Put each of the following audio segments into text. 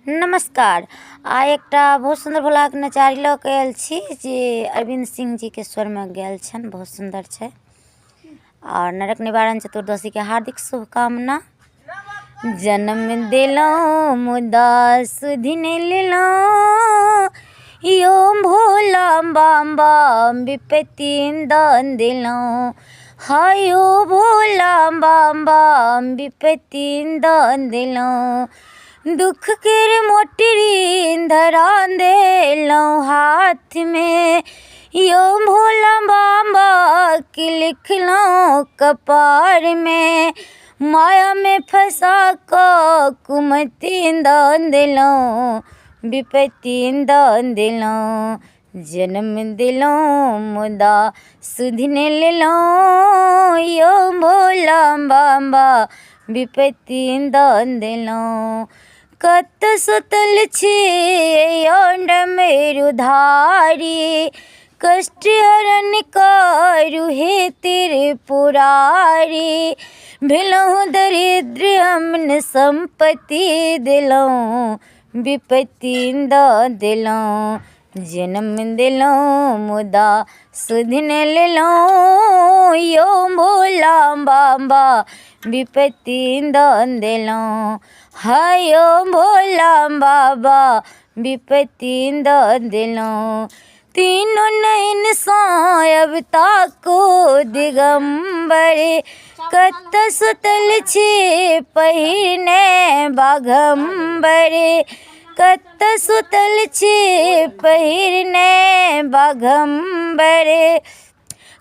नमस्कार। आइ एकटा बहुत सुंदर भोलाक नचारी लऽ के आयल छी जे अरविंद सिंह जी के स्वर में गायल छन। बहुत सुंदर छै और नरक निवारण चतुर्दशी के हार्दिक शुभकामना। जन्म दिलौं मुदा सुधि नहि लेलौं, यो भोला बाबा विपत्ति दऽ देलौं। हायो भोला बाबा विपत्ति दऽ देलौं। दुख के मोटरी धरा देलौं हाथ में, यो भोला बाबा के लिखलौं कपार में। माया में फंसा क कुमति दऽ देलौं, विपत्ति दऽ देलौं। जन्म दिलौं मुदा सुधि नहि लेलौं, यो भोला बाबा विपत्ति दऽ देलौं। कत सुतल छी डमरू धारी, कष्ट हरण करू हे त्रिपुरारी। भेलहुँ दरिद्र हमन संपत्ति दिलौं, विपत्ति दऽ देलौं। जन्म दिलौं मुदा सुधि नहि लेलौं, यो भोला बाबा विपत्ति दऽ देलौं। हायो भोला बाबा विपत्ति दऽ देलौं। तीनों नैन सँ अब ताको दिगंबर, कत सुतल छी पहिरने बाघंबर। कत सुतल छी पहिरने बाघंबर।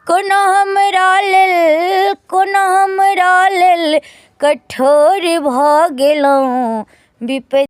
कोनो हमरा लेल कठोर भऽ गेलौं, विपत्ति